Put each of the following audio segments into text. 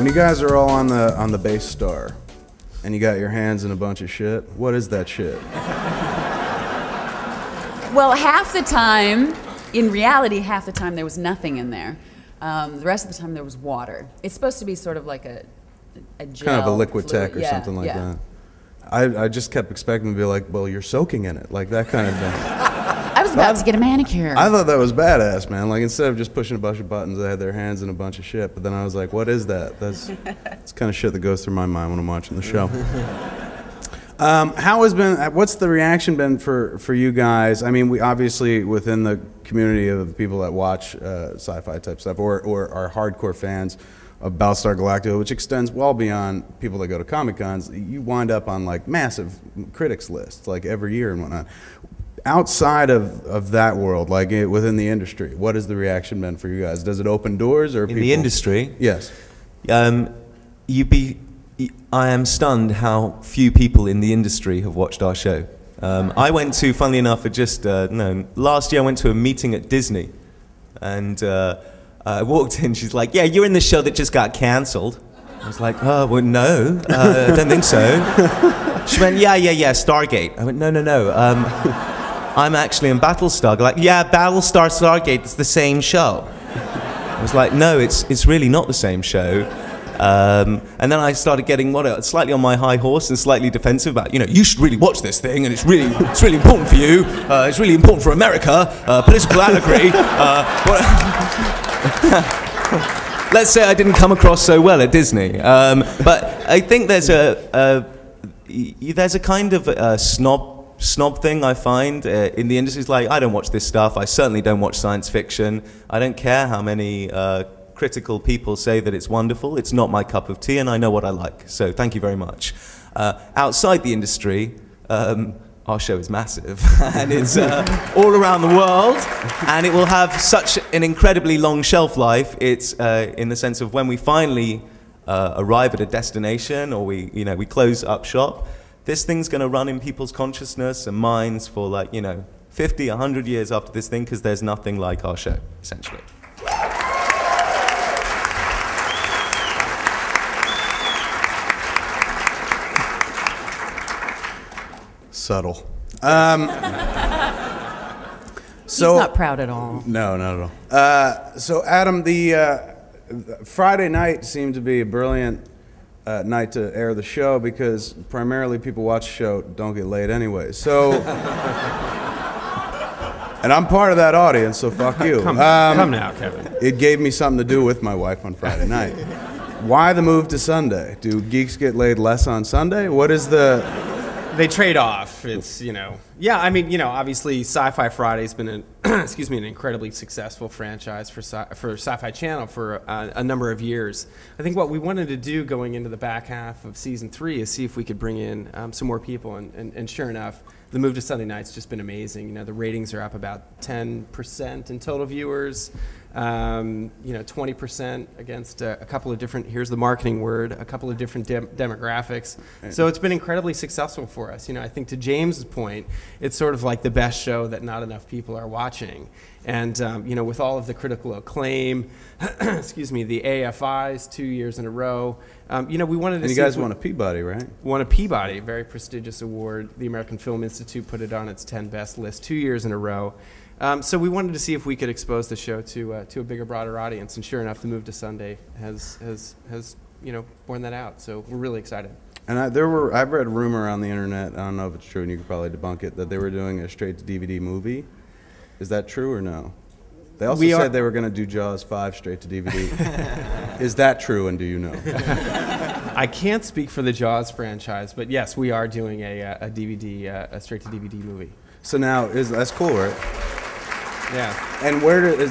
When you guys are all on the base star, and you got your hands in a bunch of shit, what is that shit? Well, half the time, in reality, half the time there was nothing in there. The rest of the time there was water. It's supposed to be sort of like a gel. Kind of a liquid fluid. tech or something like that. I just kept expecting to be like, well, you're soaking in it, like that kind of thing. I was about to get a manicure. I thought that was badass, man. Like, instead of just pushing a bunch of buttons, they had their hands in a bunch of shit. But then I was like, what is that? That's kind of shit that goes through my mind when I'm watching the show. What's the reaction been for you guys? I mean, we obviously, within the community of people that watch sci-fi type stuff or are hardcore fans of Battlestar Galactica, which extends well beyond people that go to Comic-Cons, you wind up on like massive critics lists like every year and whatnot. Outside of that world, like within the industry, what has the reaction been for you guys? Does it open doors or in the industry? Yes. I am stunned how few people in the industry have watched our show. I went to, funnily enough, last year I went to a meeting at Disney, and I walked in, she's like, yeah, you're in the show that just got cancelled. I was like, oh, well, no, I don't think so. She went, yeah, Stargate. I went, no. I'm actually in Battlestar. Like, yeah, Battlestar, Stargate, it's the same show. I was like, no, it's really not the same show. And then I started getting slightly on my high horse and slightly defensive about, you should really watch this thing, and it's really important for you. It's really important for America. Political allegory. Let's say I didn't come across so well at Disney. But I think there's a kind of snob thing I find in the industry. It's like, I don't watch this stuff. I certainly don't watch science fiction. I don't care how many critical people say that it's wonderful. It's not my cup of tea, and I know what I like. So thank you very much. Outside the industry, our show is massive, and it's all around the world, and it will have such an incredibly long shelf life. It's in the sense of when we finally arrive at a destination, or we close up shop, this thing's going to run in people's consciousness and minds for 50, 100 years after this thing, because there's nothing like our show, essentially. Subtle. He's not proud at all. No, not at all. So Adam, the Friday night seemed to be a brilliant night to air the show, because primarily people watch the show don't get laid anyway. So, and I'm part of that audience, so fuck you. Come now, Kevin. It gave me something to do with my wife on Friday night. Why the move to Sunday? Do geeks get laid less on Sunday? What is the... They trade off. It's, yeah, I mean, obviously Sci-Fi Friday's been an, an incredibly successful franchise for Sci-Fi Channel for a number of years. I think what we wanted to do going into the back half of season 3 is see if we could bring in some more people, and sure enough, the move to Sunday night's just been amazing. The ratings are up about 10% in total viewers. 20% against a couple of different, here's the marketing word, a couple of different demographics. So it's been incredibly successful for us. I think to James's point, it's sort of like the best show that not enough people are watching. And, with all of the critical acclaim, the AFIs 2 years in a row, we wanted to And you guys won a Peabody, right? Won a Peabody, a very prestigious award. The American Film Institute put it on its 10 best list 2 years in a row. So we wanted to see if we could expose the show to a bigger, broader audience, and sure enough, the move to Sunday has borne that out. So we're really excited. And I've read a rumor on the internet, I don't know if it's true, and you could probably debunk it, that they were doing a straight-to-DVD movie. Is that true or no? They also said they were going to do Jaws 5 straight to DVD. Is that true, and do you know? I can't speak for the Jaws franchise, but yes, we are doing a straight-to-DVD movie. So now, that's cool, right? Yeah. And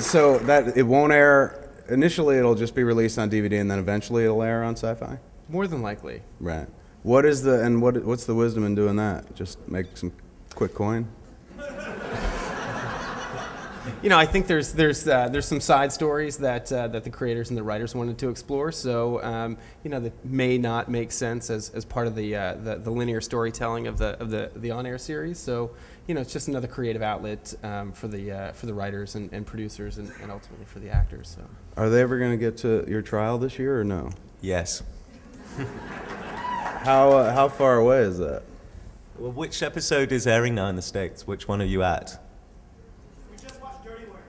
so that it won't air initially? It'll just be released on DVD, and then eventually it'll air on Sci-Fi. More than likely. Right. What's the wisdom in doing that? Just make some quick coin. I think there's some side stories that the creators and the writers wanted to explore. So that may not make sense as part of the linear storytelling of the on-air series. So it's just another creative outlet for the writers and producers and ultimately for the actors. So. Are they ever going to get to your trial this year or no? Yes. How far away is that? Well, which episode is airing now in the States? Which one are you at? We just watched Dirty Work.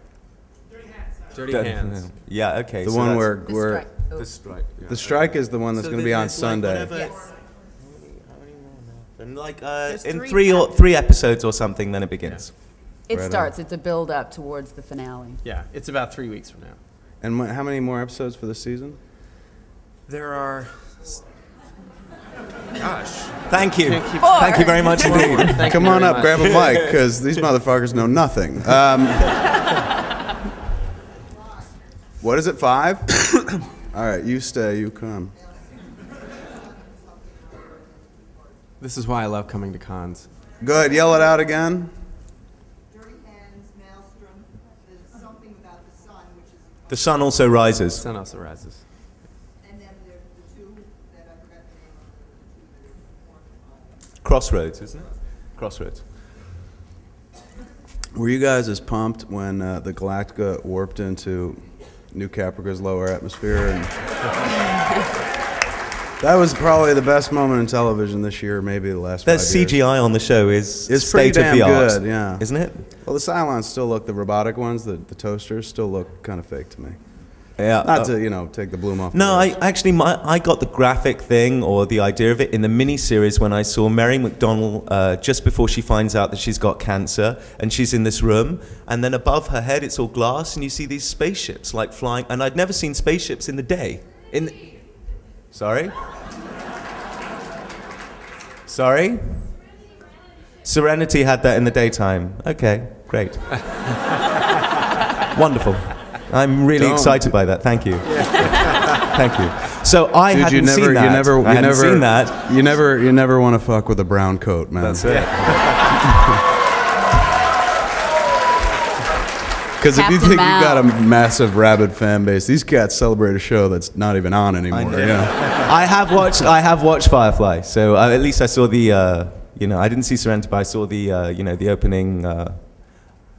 Dirty Hands. Dirty Hands. Yeah, okay. The so one that's- where The strike. Oh. The strike. Yeah. the strike is the one that's So going to be on there's, like, Sunday. whatever- Yes. And like There's in three three episodes or something, then it begins. It Right on. starts. It's a build up towards the finale. Yeah, it's about 3 weeks from now. And how many more episodes for the season? There are. Gosh. Thank you. Can't keep- Thank you very much indeed. Thank Come you on very up, much. grab a mic, because these motherfuckers know nothing. What is it, 5? All right, you stay, you come. This is why I love coming to cons. Go ahead, yell it out again. Dirty Hands, Maelstrom, there's something about the sun, which is, The sun also rises. Sun also rises. and then there's the two that I forgot the name of, the two that are Crossroads, isn't it? Crossroads. Were you guys as pumped when the Galactica warped into New Caprica's lower atmosphere? And that was probably the best moment in television this year, maybe the last 5 There's years. CGI on the show is It's pretty state of damn the art, good, yeah. isn't it? Well, the Cylons still look, the robotic ones, the toasters, still look kind of fake to me. Yeah. Not to, take the bloom off. No, the rose. I got the graphic thing or the idea of it in the miniseries when I saw Mary McDonnell just before she finds out that she's got cancer, and she's in this room, and then above her head it's all glass, and you see these spaceships like flying, and I'd never seen spaceships in the day. Sorry? Sorry? Serenity had that in the daytime. Okay, great. Wonderful. I'm really Don't. excited by that. Thank you. Thank you. So I Dude, hadn't seen that. I hadn't seen that. You never want to fuck with a brown coat, man. That's it. Because if you Captain think Mao. you've got a massive rabid fan base, these cats celebrate a show that's not even on anymore. I have watched Firefly. So at least I saw the. I didn't see Serenity, but I saw the. The opening.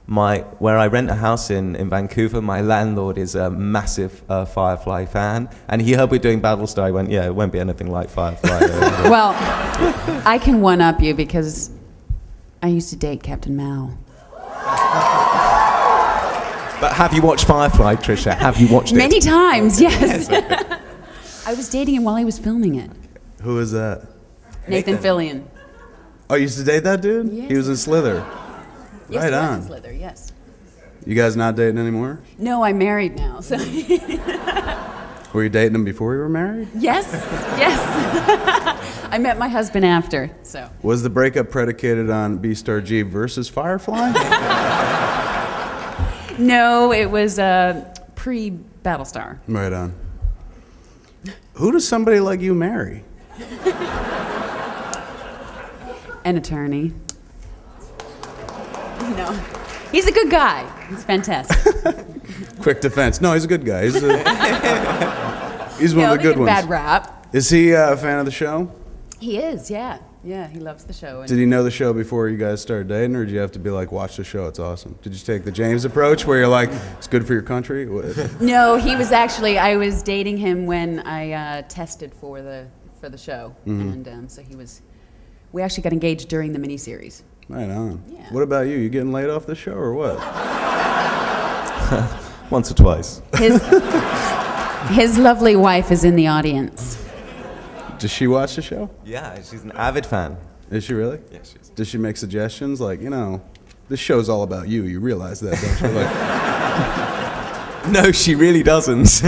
Where I rent a house in Vancouver, my landlord is a massive Firefly fan, and he heard we're doing Battlestar. He went, "Yeah, it won't be anything like Firefly." Well, I can one up you because I used to date Captain Mao. But have you watched Firefly, Trisha? Have you watched it? Many times, yes. I was dating him while he was filming it. Who is that? Nathan Fillion. Oh, you used to date that dude? Yes. He was in Slither. Yes, Right he was on. in Slither, yes. You guys not dating anymore? No, I'm married now. So Were you dating him before you were married? yes. I met my husband after. So Was the breakup predicated on B-Star G versus Firefly? no, it was pre-Battlestar. Right on. Who does somebody like you marry? An attorney. No, he's a good guy. He's fantastic. Quick defense. No, he's a good guy. He's one No, of the they good get ones. bad rap. Is he a fan of the show? He is, yeah. Yeah, he loves the show. And Did he know the show before you guys started dating, or did you have to be like, watch the show, it's awesome? Did you take the James approach where you're like, it's good for your country? What- No, he was actually. I was dating him when I tested for the show, and so he was. We actually got engaged during the miniseries. Right on. Yeah. What about you? You getting laid off the show or what? Once or twice. His lovely wife is in the audience. Does she watch the show? Yeah, she's an avid fan. Is she really? Yes, she is. Does she make suggestions like, this show's all about you. You realize that, don't you? Like, No, she really doesn't.